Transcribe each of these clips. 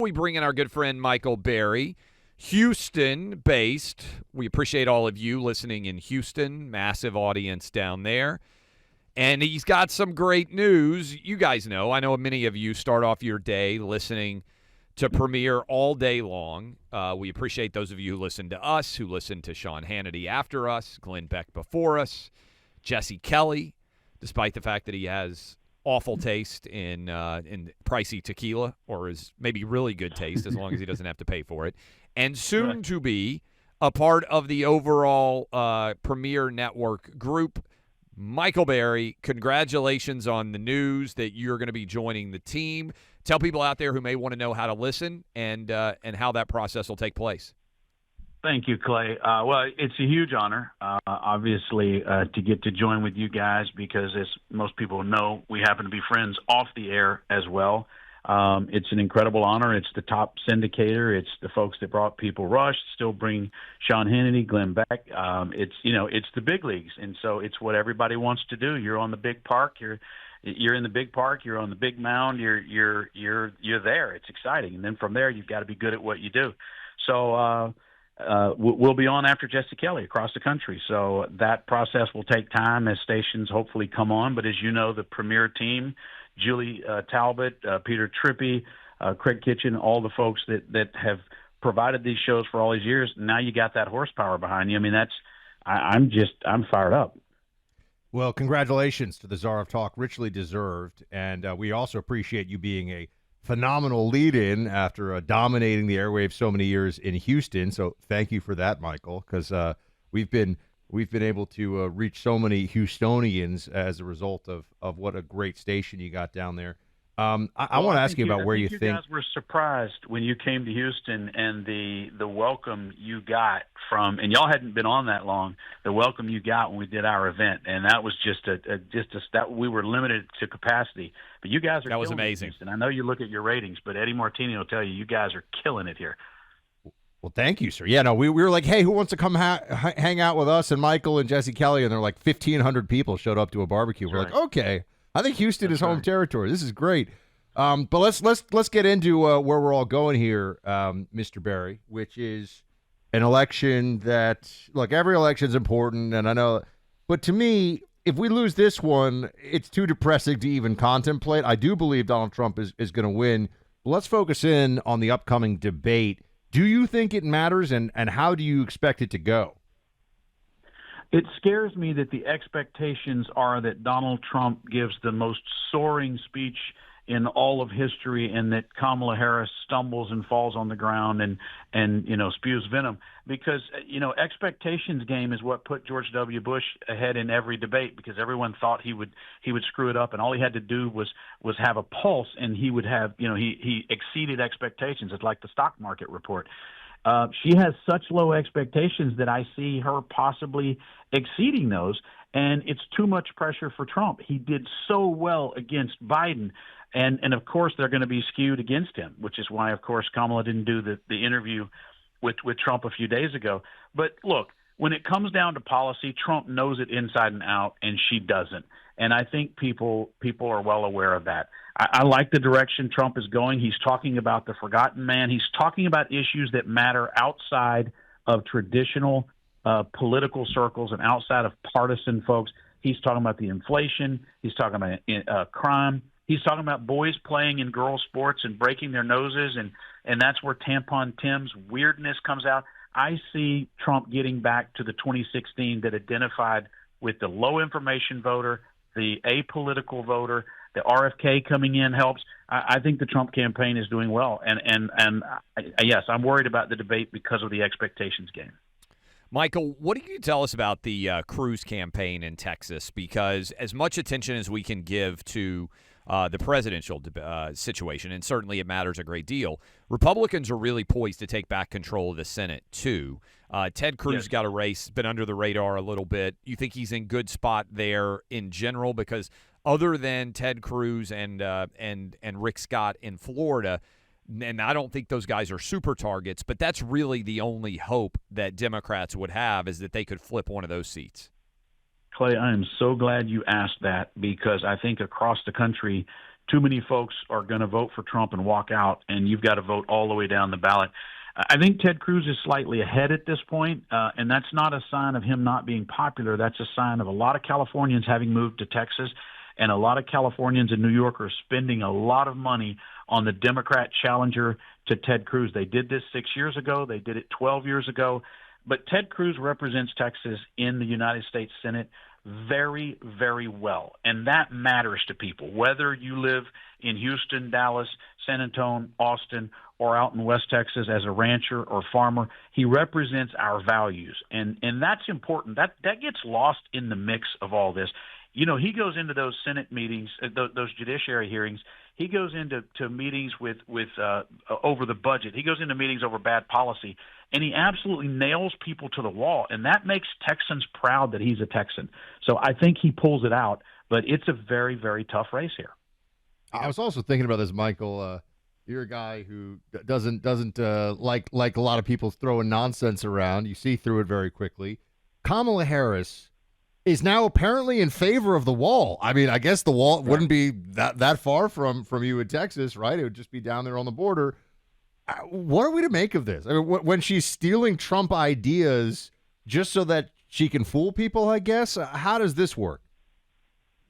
We bring in our good friend Michael Berry, Houston-based. We appreciate all of you listening in Houston. Massive audience down there. And he's got some great news. You guys know, I know many of you start off your day listening to Premier all day long. We appreciate those of you who listen to us, who listen to Sean Hannity after us, Glenn Beck before us, Jesse Kelly, despite the fact that he has awful taste in pricey tequila, or is maybe really good taste as long as he doesn't have to pay for it, and soon to be a part of the overall Premier Network group. Michael Berry, congratulations on the news that you're going to be joining the team. Tell people out there who may want to know how to listen and how that process will take place. Thank you, Clay. Well, it's a huge honor, obviously, to get to join with you guys because, as most people know, we happen to be friends off the air as well. It's an incredible honor. It's the top syndicator. It's the folks that brought People Rush, still bring Sean Hannity, Glenn Beck. It's the big leagues, and so it's what everybody wants to do. You're on the big park. You're in the big park. You're on the big mound. You're there. It's exciting, and then from there, you've got to be good at what you do. So. We'll be on after Jesse Kelly across the country. So that process will take time as stations hopefully come on. But as you know, the Premier team, Julie Talbot, Peter Trippi, Craig Kitchen, all the folks that have provided these shows for all these years, now you got that horsepower behind you. I mean, I'm fired up. Well, congratulations to the Czar of Talk, richly deserved. And we also appreciate you being a phenomenal lead-in after dominating the airwaves so many years in Houston. So thank you for that, Michael, because we've been able to reach so many Houstonians as a result of what a great station you got down there. I want to ask you about where you think you guys were surprised when you came to Houston and the welcome you got from, and y'all hadn't been on that long, the welcome you got when we did our event, and that was just that we were limited to capacity, but you guys are that was amazing. And I know you look at your ratings, but Eddie Martini will tell you guys are killing it here. Well, thank you, sir. Yeah, no, we were like, hey, who wants to come hang out with us and Michael and Jesse Kelly? And they're like 1,500 people showed up to a barbecue. We're like, okay. I think Houston is home territory. This is great. But let's get into where we're all going here, Mr. Berry, which is an election that, look, every election's important, and I know, but to me, if we lose this one, it's too depressing to even contemplate. I do believe Donald Trump is going to win. But let's focus in on the upcoming debate. Do you think it matters, and how do you expect it to go? It scares me that the expectations are that Donald Trump gives the most soaring speech in all of history and that Kamala Harris stumbles and falls on the ground and spews venom, because expectations game is what put George W. Bush ahead in every debate, because everyone thought he would screw it up, and all he had to do was have a pulse, and he would have he exceeded expectations. It's like the stock market report. She has such low expectations that I see her possibly exceeding those, and it's too much pressure for Trump. He did so well against Biden, and of course they're going to be skewed against him, which is why, of course, Kamala didn't do the interview with Trump a few days ago. But look, when it comes down to policy, Trump knows it inside and out, and she doesn't. And I think people are well aware of that. I like the direction Trump is going. He's talking about the forgotten man. He's talking about issues that matter outside of traditional political circles and outside of partisan folks. He's talking about the inflation. He's talking about crime. He's talking about boys playing in girls' sports and breaking their noses, and that's where Tampon Tim's weirdness comes out. I see Trump getting back to the 2016 that identified with the low information voter, the apolitical voter. The RFK coming in helps. I think the Trump campaign is doing well, and yes, I'm worried about the debate because of the expectations game. Michael, what do you tell us about the Cruz campaign in Texas? Because as much attention as we can give to the presidential situation, and certainly it matters a great deal, Republicans are really poised to take back control of the Senate, too. Ted Cruz got a race, been under the radar a little bit. You think he's in good spot there in general? Because other than Ted Cruz and Rick Scott in Florida, and I don't think those guys are super targets, but that's really the only hope that Democrats would have, is that they could flip one of those seats. Clay, I am so glad you asked that, because I think across the country, too many folks are going to vote for Trump and walk out, and you've got to vote all the way down the ballot. I think Ted Cruz is slightly ahead at this point, and that's not a sign of him not being popular. That's a sign of a lot of Californians having moved to Texas, and a lot of Californians in New York are spending a lot of money on the Democrat challenger to Ted Cruz. They did this 6 years ago. They did it 12 years ago. But Ted Cruz represents Texas in the United States Senate very, very well. And that matters to people, whether you live in Houston, Dallas, San Antonio, Austin, or out in West Texas as a rancher or farmer. He represents our values. And that's important. That gets lost in the mix of all this. You know, he goes into those Senate meetings, those judiciary hearings. He goes into meetings with over the budget. He goes into meetings over bad policy, and he absolutely nails people to the wall. And that makes Texans proud that he's a Texan. So I think he pulls it out, but it's a very, very tough race here. I was also thinking about this, Michael. You're a guy who doesn't like a lot of people throwing nonsense around. You see through it very quickly. Kamala Harris is now apparently in favor of the wall. I mean, I guess the wall wouldn't be that far from you in Texas, right? It would just be down there on the border. What are we to make of this? I mean, when she's stealing Trump ideas just so that she can fool people, I guess? How does this work?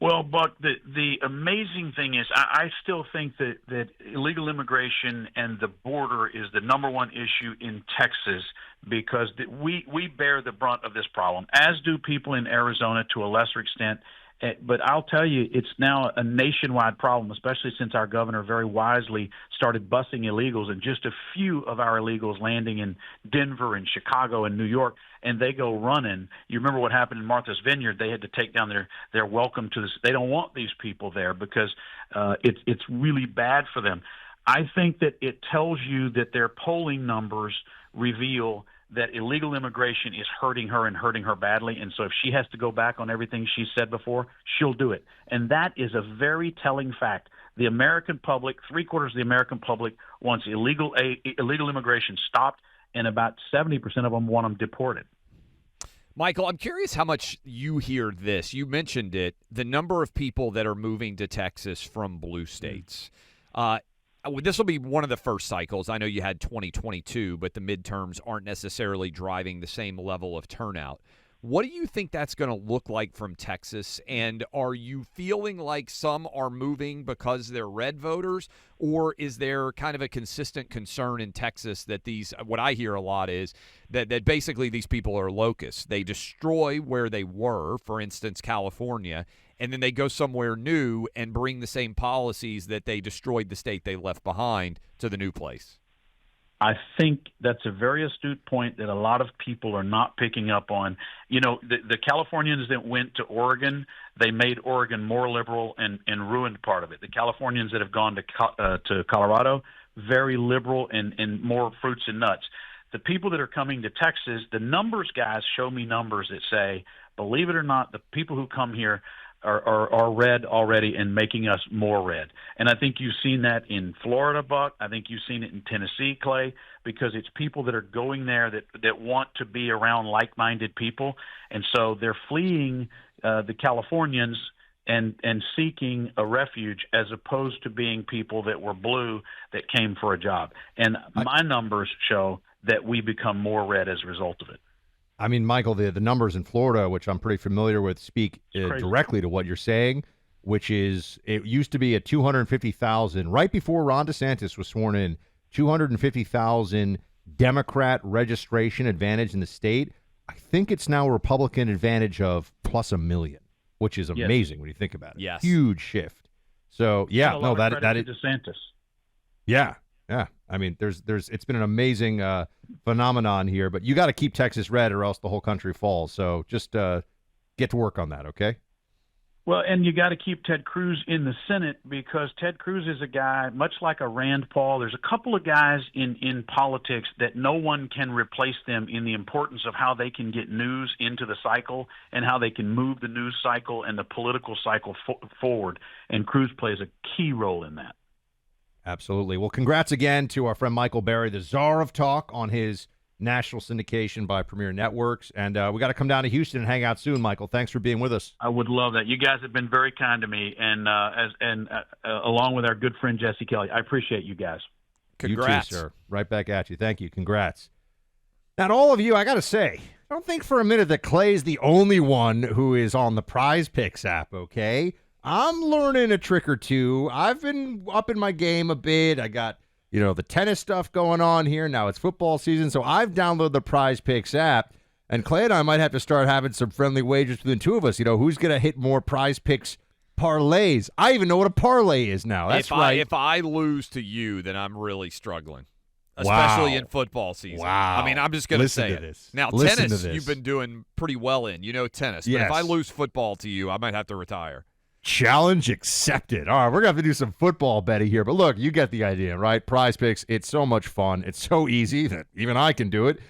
Well, Buck, the amazing thing is I still think that illegal immigration and the border is the number one issue in Texas because we bear the brunt of this problem, as do people in Arizona to a lesser extent. But I'll tell you, it's now a nationwide problem, especially since our governor very wisely started busing illegals, and just a few of our illegals landing in Denver and Chicago and New York, and they go running. You remember what happened in Martha's Vineyard? They had to take down their welcome to this. They don't want these people there because it's really bad for them. I think that it tells you that their polling numbers reveal that illegal immigration is hurting her and hurting her badly. And so if she has to go back on everything she said before, she'll do it. And that is a very telling fact. The American public, 3/4 of the American public wants illegal immigration stopped, and about 70% of them want them deported. Michael, I'm curious how much you hear this. You mentioned it, the number of people that are moving to Texas from blue states. This will be one of the first cycles. I know you had 2022, but the midterms aren't necessarily driving the same level of turnout. What do you think that's going to look like from Texas? And are you feeling like some are moving because they're red voters, or is there kind of a consistent concern in Texas that what I hear a lot is that basically these people are locusts. They destroy where they were, for instance, California, and then they go somewhere new and bring the same policies that they destroyed the state they left behind to the new place? I think that's a very astute point that a lot of people are not picking up on. You know, the Californians that went to Oregon, they made Oregon more liberal and ruined part of it. The Californians that have gone to Colorado, very liberal and more fruits and nuts. The people that are coming to Texas, the numbers guys show me numbers that say, believe it or not, the people who come here are red already and making us more red. And I think you've seen that in Florida, Buck. I think you've seen it in Tennessee, Clay, because it's people that are going there that want to be around like-minded people. And so they're fleeing the Californians and seeking a refuge as opposed to being people that were blue that came for a job. And my numbers show that we become more red as a result of it. I mean, Michael, the numbers in Florida, which I'm pretty familiar with, speak directly to what you're saying, which is it used to be at 250,000 right before Ron DeSantis was sworn in, 250,000 Democrat registration advantage in the state. I think it's now a Republican advantage of plus 1 million, which is amazing when you think about it. Yes. Huge shift. So, yeah, no, that is DeSantis. Yeah. Yeah, I mean, it's been an amazing phenomenon here, but you got to keep Texas red or else the whole country falls. So just get to work on that, okay? Well, and you got to keep Ted Cruz in the Senate because Ted Cruz is a guy, much like a Rand Paul. There's a couple of guys in politics that no one can replace them in the importance of how they can get news into the cycle and how they can move the news cycle and the political cycle forward. And Cruz plays a key role in that. Absolutely. Well, congrats again to our friend Michael Berry, the Czar of Talk, on his national syndication by Premier Networks. And we got to come down to Houston and hang out soon, Michael. Thanks for being with us. I would love that. You guys have been very kind to me, and along with our good friend Jesse Kelly. I appreciate you guys. Congrats. You too, sir. Right back at you. Thank you. Congrats. Now, to all of you, I got to say, don't think for a minute that Clay's the only one who is on the PrizePicks app, okay? I'm learning a trick or two. I've been up in my game a bit. I got, the tennis stuff going on here. Now it's football season, so I've downloaded the PrizePicks app, and Clay and I might have to start having some friendly wagers between the two of us. Who's going to hit more PrizePicks parlays? I even know what a parlay is now. That's right. If I lose to you, then I'm really struggling. Especially in football season. Wow. I mean, I'm just going to say it. This. Now, Listen tennis, to this. you've been doing pretty well in. Tennis. But yes. if I lose football to you, I might have to retire. Challenge accepted. All right, we're going to have to do some football betting here. But look, you get the idea, right? PrizePicks, it's so much fun. It's so easy that even I can do it.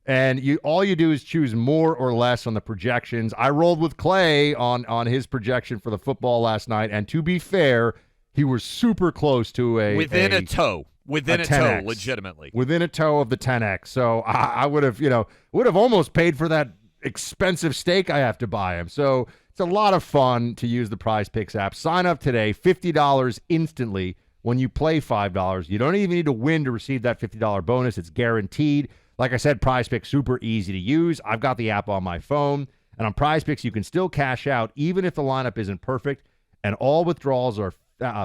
And all you do is choose more or less on the projections. I rolled with Clay on his projection for the football last night. And to be fair, he was super close to Within a toe. Within a toe, 10X. legitimately. Within a toe of the 10X. So I would have, almost paid for that expensive steak I have to buy him. So it's a lot of fun to use the PrizePicks app. Sign up today, $50 instantly when you play $5. You don't even need to win to receive that $50 bonus. It's guaranteed. Like I said, PrizePicks, super easy to use. I've got the app on my phone. And on PrizePicks, you can still cash out even if the lineup isn't perfect. And all withdrawals are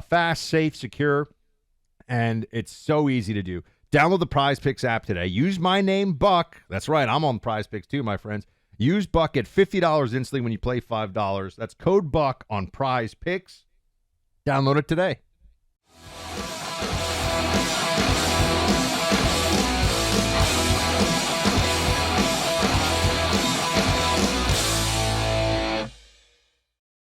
fast, safe, secure. And it's so easy to do. Download the PrizePicks app today. Use my name, Buck. That's right. I'm on PrizePicks too, my friends. Use Buck at $50 instantly when you play $5. That's code Buck on PrizePicks. Download it today.